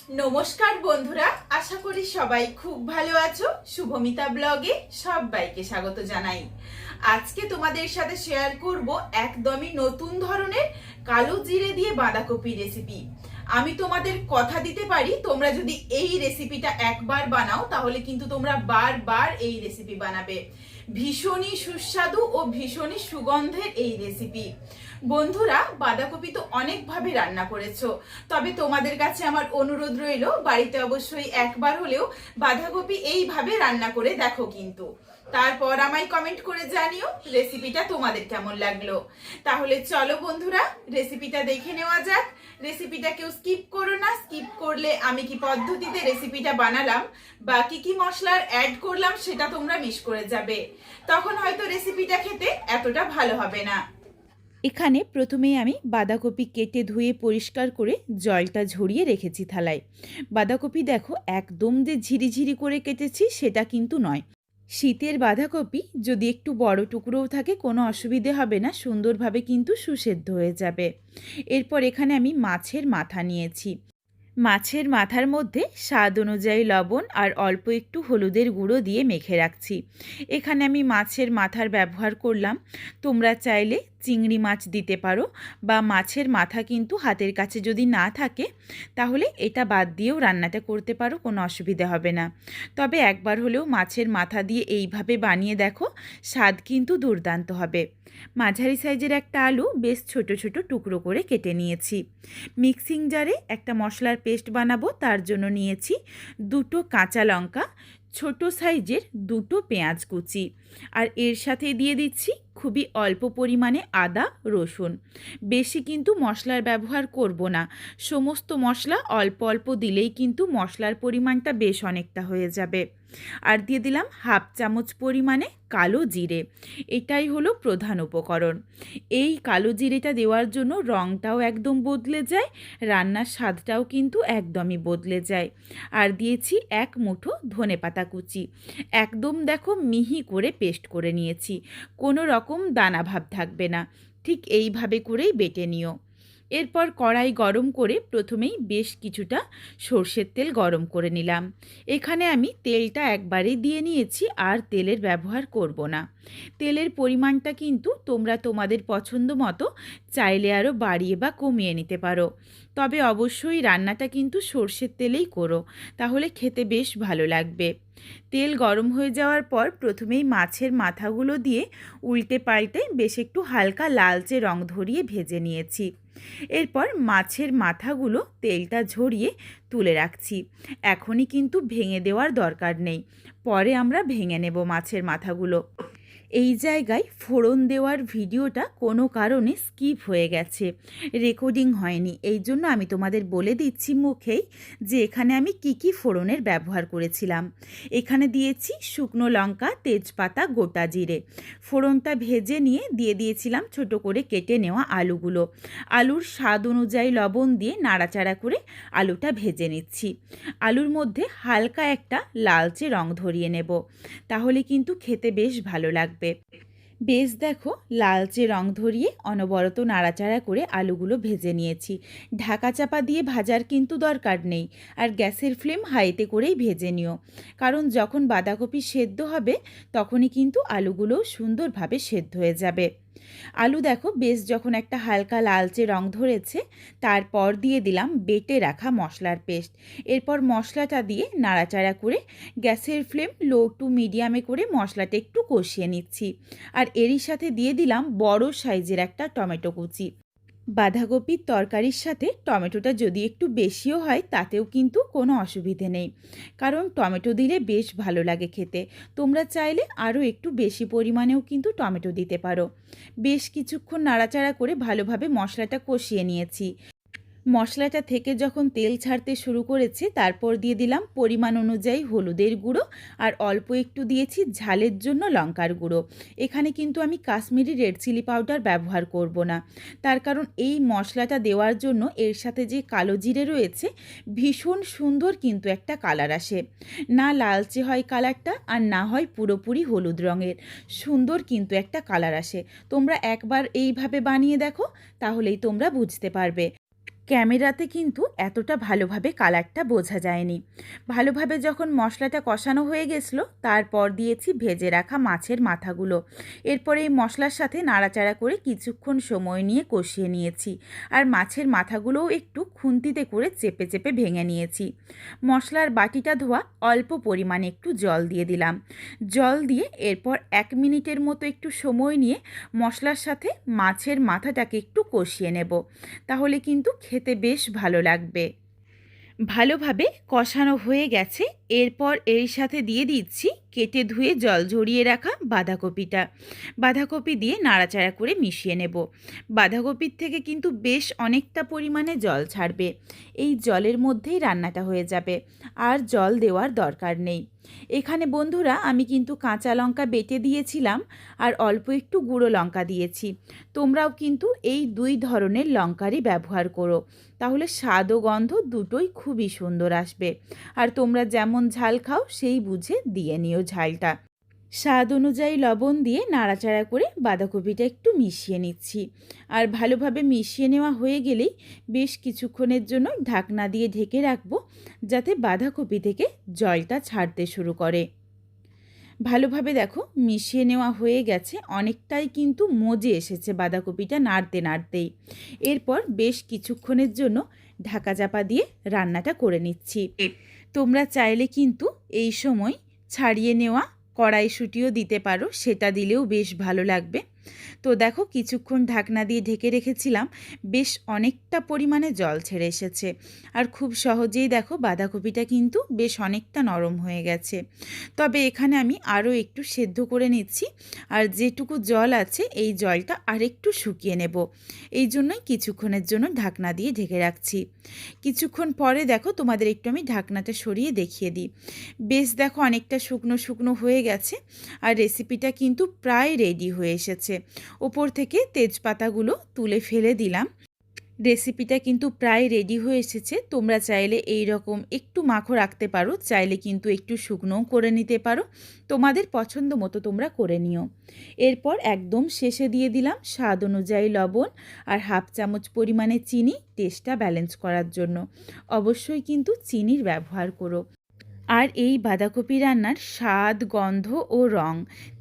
নমস্কার বন্ধুরা, আশা করি সবাই খুব ভালো আছো। শুভমিতা ব্লগে সবাইকে স্বাগত জানাই। আজকে তোমাদের সাথে শেয়ার করব একদমই নতুন ধরনের কালো জিরে দিয়ে বাঁধাকপি রেসিপি। আমি তোমাদের কথা দিতে পারি, তোমরা যদি এই রেসিপিটা একবার বানাও তাহলে কিন্তু তোমরা বারবার এই রেসিপি বানাবে। ভীষণই সুস্বাদু ও ভীষণই সুগন্ধের এই রেসিপি। বন্ধুরা, বাঁধাকপি তো অনেকভাবে রান্না করেছো, তবে তোমাদের কাছে আমার অনুরোধ রইল বাড়িতে অবশ্যই একবার হলেও বাঁধাকপি এইভাবে রান্না করে দেখো কিন্তু। তারপর আমায় কমেন্ট করে জানিও রেসিপিটা তোমাদের কেমন লাগলো। তাহলে চলো বন্ধুরা, রেসিপিটা দেখে নেওয়া যাক। রেসিপিটা কেউ স্কিপ করো না। স্কিপ করলে আমি কি পদ্ধতিতে রেসিপিটা বানালাম বা কি কি মশলার অ্যাড করলাম সেটা তোমরা মিস করে যাবে। তখন হয়তো রেসিপিটা খেতে এতটা ভালো হবে না। এখানে প্রথমেই আমি বাঁধাকপি কেটে ধুয়ে পরিষ্কার করে জলটা ঝরিয়ে রেখেছি থালায়। বাঁধাকপি দেখো একদম যে ঝিরিঝিরি করে কেটেছি সেটা কিন্তু নয়। শীতের বাঁধাকপি যদি একটু বড় টুকরোও থাকে কোনো অসুবিধে হবে না, সুন্দরভাবে কিন্তু সুসেদ্ধ হয়ে যাবে। এরপর এখানে আমি মাছের মাথা নিয়েছি। মাছের মাথার মধ্যে স্বাদ অনুযায়ী লবণ আর অল্প একটু হলুদের গুঁড়ো দিয়ে মেখে রাখছি। এখানে আমি মাছের মাথার ব্যবহার করলাম। তোমরা চাইলে চিংড়ি মাছ দিতে পারো বা মাছের মাথা কিন্তু হাতের কাছে যদি না থাকে তাহলে এটা বাদ দিয়েও রান্নাটা করতে পারো, কোনো অসুবিধা হবে না। তবে একবার হলেও মাছের মাথা দিয়ে এইভাবে বানিয়ে দেখো, স্বাদ কিন্তু দুর্দান্ত হবে। মাঝারি সাইজের একটা আলু বেশ ছোট ছোট টুকরো করে কেটে নিয়েছি। মিক্সিং জারে একটা মশলার পেস্ট বানাবো, তার জন্য নিয়েছি 2টো কাঁচা লঙ্কা, ছোট সাইজের 2টো পেঁয়াজ কুচি, আর এর সাথে দিয়ে দিচ্ছি খুবই অল্প পরিমাণে আদা রসুন। বেশি কিন্তু মশলার ব্যবহার করব না, সমস্ত মশলা অল্প অল্প দিলেই কিন্তু মশলার পরিমাণটা বেশ অনেকটা হয়ে যাবে। আর দিয়ে দিলাম 1/2 চামচ পরিমাণে কালো জিরে। এটাই হলো প্রধান উপকরণ। এই কালো জিরেটা দেওয়ার জন্য রঙটাও একদম বদলে যায়, রান্নার স্বাদটাও কিন্তু একদমই বদলে যায়। আর দিয়েছি 1 মুঠো ধনেপাতা কুচি। একদম দেখো মিহি করে পেস্ট করে নিয়েছি, কোনো রকম দানা ভাব থাকবে না। ঠিক এইভাবে করেই বেটে নিও। এরপর কড়াই গরম করে প্রথমেই বেশ কিছুটা সর্ষের তেল গরম করে নিলাম। এখানে আমি তেলটা একবারেই দিয়ে নিয়েছি, আর তেলের ব্যবহার করব না। তেলের পরিমাণটা কিন্তু তোমরা তোমাদের পছন্দ মতো চাইলে আরও বাড়িয়ে বা কমিয়ে নিতে পারো। তবে অবশ্যই রান্নাটা কিন্তু সর্ষের তেলেই করো, তাহলে খেতে বেশ ভালো লাগবে। তেল গরম হয়ে যাওয়ার পর প্রথমেই মাছের মাথাগুলো দিয়ে উল্টে পাল্টে বেশ একটু হালকা লালচে রং ধরিয়ে ভেজে নিয়েছি। এরপর মাছের মাথাগুলো তেলটা ঝরিয়ে তুলে রাখছি। এখনই কিন্তু ভেঙে দেওয়ার দরকার নেই, পরে আমরা ভেঙে নেব মাছের মাথাগুলো। এই জায়গায় ফোড়ন দেওয়ার ভিডিওটা কোনো কারণে স্কিপ হয়ে গেছে, রেকর্ডিং হয়নি। এই জন্য আমি তোমাদের বলে দিচ্ছি মুখেই যে এখানে আমি কি কি ফোড়নের ব্যবহার করেছিলাম। এখানে দিয়েছি শুকনো লঙ্কা, তেজপাতা, গোটা জিরে। ফোড়নটা ভেজে নিয়ে দিয়ে দিয়েছিলাম ছোট করে কেটে নেওয়া আলুগুলো। আলুর স্বাদ অনুযায়ী লবণ দিয়ে নাড়াচাড়া করে আলুটা ভেজে নিচ্ছি। আলুর মধ্যে হালকা একটা লালচে রং ধরিয়ে নেব, তাহলে কিন্তু খেতে বেশ ভালো লাগবে। বেশ দেখো লালচে রং ধরিয়ে অনবরত নাড়াচাড়া করে আলুগুলো ভেজে নিয়েছি। ঢাকা চাপা দিয়ে ভাজার কিন্তু দরকার নেই, আর গ্যাসের ফ্লেম হাইতে করেই ভেজে নিও, কারণ যখন বাঁধাকপি সেদ্ধ হবে তখনই কিন্তু আলুগুলোও সুন্দরভাবে সেদ্ধ হয়ে যাবে। আলু দেখো বেশ যখন একটা হালকা লালচে রং ধরেছে, তারপর দিয়ে দিলাম বেটে রাখা মশলার পেস্ট। এরপর মশলাটা দিয়ে নাড়াচাড়া করে গ্যাসের ফ্লেম লো টু মিডিয়ামে করে মশলাটা একটু কষিয়ে নিচ্ছি। আর এরই সাথে দিয়ে দিলাম বড় সাইজের একটা টমেটো কুচি। বাঁধাকপির তরকারির সাথে টমেটোটা যদি একটু বেশিও হয় তাতেও কিন্তু কোনো অসুবিধে নেই, কারণ টমেটো দিলে বেশ ভালো লাগে খেতে। তোমরা চাইলে আরও একটু বেশি পরিমাণেও কিন্তু টমেটো দিতে পারো। বেশ কিছুক্ষণ নাড়াচাড়া করে ভালোভাবে মশলাটা কষিয়ে নিয়েছি। মশলাটা থেকে যখন তেল ছাড়তে শুরু করেছে তারপর দিয়ে দিলাম পরিমাণ অনুযায়ী হলুদের গুঁড়ো, আর অল্প একটু দিয়েছি ঝালের জন্য লঙ্কার গুঁড়ো। এখানে কিন্তু আমি কাশ্মীরি রেড চিলি পাউডার ব্যবহার করব না, তার কারণ এই মশলাটা দেওয়ার জন্য এর সাথে যে কালো জিরে রয়েছে ভীষণ সুন্দর কিন্তু একটা কালার আসে। না লালচে হয় কালারটা, আর না হয় পুরোপুরি হলুদ রঙের, সুন্দর কিন্তু একটা কালার আসে। তোমরা একবার এইভাবে বানিয়ে দেখো, তাহলেই তোমরা বুঝতে পারবে। ক্যামেরাতে কিন্তু এতটা ভালোভাবে কালারটা বোঝা যায়নি। ভালোভাবে যখন মশলাটা কষানো হয়ে গেছিলো, তারপর দিয়েছি ভেজে রাখা মাছের মাথাগুলো। এরপরে এই মশলার সাথে নাড়াচাড়া করে কিছুক্ষণ সময় নিয়ে কষিয়ে নিয়েছি। আর মাছের মাথাগুলোও একটু খুন্তিতে করে চেপে চেপে ভেঙে নিয়েছি। মশলার বাটিটা ধোয়া অল্প পরিমাণে একটু জল দিয়ে দিলাম। জল দিয়ে এরপর 1 মিনিটের মতো একটু সময় নিয়ে মশলার সাথে মাছের মাথাটাকে একটু কষিয়ে নেব। তাহলে কিন্তু খেতে বেশ ভালো লাগবে। ভালোভাবে কষানো হয়ে গেছে। এরপর এর সাথে দিয়ে দিচ্ছি কেটে ধুয়ে জল ঝরিয়ে রাখা বাঁধাকপিটা। বাঁধাকপি দিয়ে নাড়াচাড়া করে মিশিয়ে নেব। বাঁধাকপির থেকে কিন্তু বেশ অনেকটা পরিমাণে জল ছাড়বে। এই জলের মধ্যেই রান্নাটা হয়ে যাবে, আর জল দেওয়ার দরকার নেই। এখানে বন্ধুরা আমি কিন্তু কাঁচা লঙ্কা বেটে দিয়েছিলাম, আর অল্প একটু গুঁড়ো লঙ্কা দিয়েছি। তোমরাও কিন্তু এই 2 ধরনের লঙ্কারই ব্যবহার করো, তাহলে স্বাদ ও গন্ধ দুটোই খুবই সুন্দর আসবে। আর তোমরা যেমন ঝাল খাও সেই বুঝে দিয়ে নিও ঝালটা। স্বাদ অনুযায়ী লবণ দিয়ে নাড়াচাড়া করে বাঁধাকপিটা একটু মিশিয়ে নিচ্ছি। আর ভালোভাবে মিশিয়ে নেওয়া হয়ে গেলেই বেশ কিছুক্ষণের জন্য ঢাকনা দিয়ে ঢেকে রাখবো, যাতে বাঁধাকপি থেকে জলটা ছাড়তে শুরু করে। ভালোভাবে দেখো মিশিয়ে নেওয়া হয়ে গেছে, অনেকটাই কিন্তু মজে এসেছে বাঁধাকপিটা নাড়তে নাড়তেই। এরপর বেশ কিছুক্ষণের জন্য ঢাকা চাপা দিয়ে রান্নাটা করে নিচ্ছি। তোমরা চাইলে কিন্তু এই সময় ছাড়িয়ে নেওয়া কড়াইশুঁটিও দিতে পারো, সেটা দিলেও বেশ ভালো লাগবে। তো দেখো কিছুক্ষণ ঢাকনা দিয়ে ঢেকে রেখেছিলাম, বেশ অনেকটা পরিমাণে জল ছেড়ে এসেছে। আর খুব সহজেই দেখো বাঁধাকপিটা কিন্তু বেশ অনেকটা নরম হয়ে গেছে। তবে এখানে আমি আরও একটু সেদ্ধ করে নিচ্ছি, আর যেটুকু জল আছে এই জলটা আরেকটু শুকিয়ে নেব। এই জন্যই কিছুক্ষণের জন্য ঢাকনা দিয়ে ঢেকে রাখছি। কিছুক্ষণ পরে দেখো তোমাদের একটু আমি ঢাকনাটা সরিয়ে দেখিয়ে দিই। বেশ দেখো অনেকটা শুকনো শুকনো হয়ে গেছে, আর রেসিপিটা কিন্তু প্রায় রেডি হয়ে এসেছে। ওপর থেকে তেজপাতাগুলো তুলে ফেলে দিলাম। রেসিপিটা কিন্তু প্রায় রেডি হয়ে এসেছে। তোমরা চাইলে এই রকম একটু মাখো রাখতে পারো, চাইলে কিন্তু একটু শুকনোও করে নিতে পারো। তোমাদের পছন্দ মতো তোমরা করে নিও। এরপর একদম শেষে দিয়ে দিলাম স্বাদ অনুযায়ী লবণ আর 1/2 চামচ পরিমাণে চিনি, টেস্টটা ব্যালেন্স করার জন্য। অবশ্যই কিন্তু চিনির ব্যবহার করো। আর এই বাঁধাকপি রান্নার স্বাদ, গন্ধ ও রং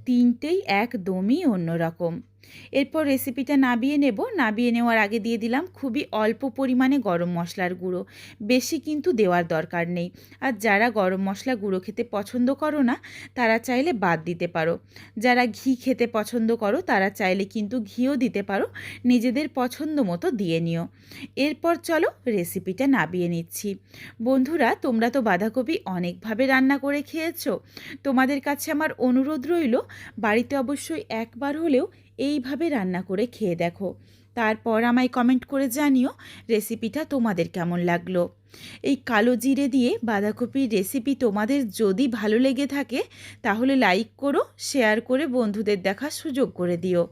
তিনটেই একদমই অন্যরকম। এরপর রেসিপিটা নাবিয়ে নেব। নাবিয়ে নেওয়ার আগে দিয়ে দিলাম খুবই অল্প পরিমাণে গরম মশলার গুঁড়ো, বেশি কিন্তু দেওয়ার দরকার নেই। আর যারা গরম মশলা গুঁড়ো খেতে পছন্দ করো না, তারা চাইলে বাদ দিতে পারো। যারা ঘি খেতে পছন্দ করো তারা চাইলে কিন্তু ঘিও দিতে পারো, নিজেদের পছন্দ মতো দিয়ে নিও। এরপর চলো রেসিপিটা নাবিয়ে নিচ্ছি। বন্ধুরা, তোমরা তো বাঁধাকপি অনেকভাবে রান্না করে খেয়েছো। তোমাদের কাছে আমার অনুরোধ রইল, বাড়িতে অবশ্যই একবার হলেও এইভাবে রান্না করে খেয়ে দেখো। তারপর আমায় কমেন্ট করে জানিও রেসিপিটা তোমাদের কেমন লাগলো। এই কালো জিরে দিয়ে বাঁধাকপির রেসিপি তোমাদের যদি ভালো লেগে থাকে, তাহলে লাইক করো, শেয়ার করে বন্ধুদের দেখার সুযোগ করে দিও।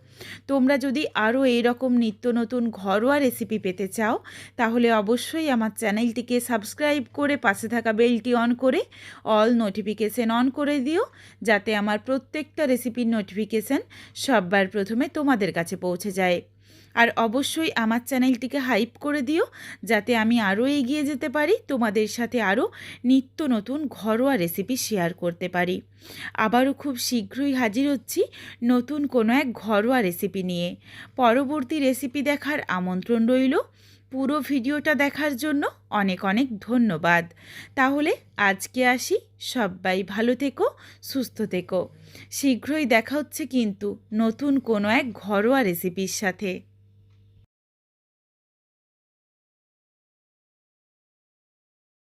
তোমরা যদি আরও এইরকম নিত্য নতুন ঘরোয়া রেসিপি পেতে চাও, তাহলে অবশ্যই আমার চ্যানেলটিকে সাবস্ক্রাইব করে পাশে থাকা বেলটি অন করে অল নোটিফিকেশন অন করে দিও, যাতে আমার প্রত্যেকটা রেসিপির নোটিফিকেশান সবার প্রথমে তোমাদের কাছে পৌঁছে যায়। আর অবশ্যই আমার চ্যানেলটিকে হাইপ করে দিও, যাতে আমি আরও এগিয়ে যেতে পারি, তোমাদের সাথে আরও নিত্য নতুন ঘরোয়া রেসিপি শেয়ার করতে পারি। আবারও খুব শীঘ্রই হাজির হচ্ছি নতুন কোনো এক ঘরোয়া রেসিপি নিয়ে। পরবর্তী রেসিপি দেখার আমন্ত্রণ রইল। পুরো ভিডিওটা দেখার জন্য অনেক অনেক ধন্যবাদ। তাহলে আজকে আসি, সবাই ভালো থেকো, সুস্থ থেকো। শীঘ্রই দেখা হচ্ছে কিন্তু নতুন কোনো এক ঘরোয়া রেসিপির সাথে।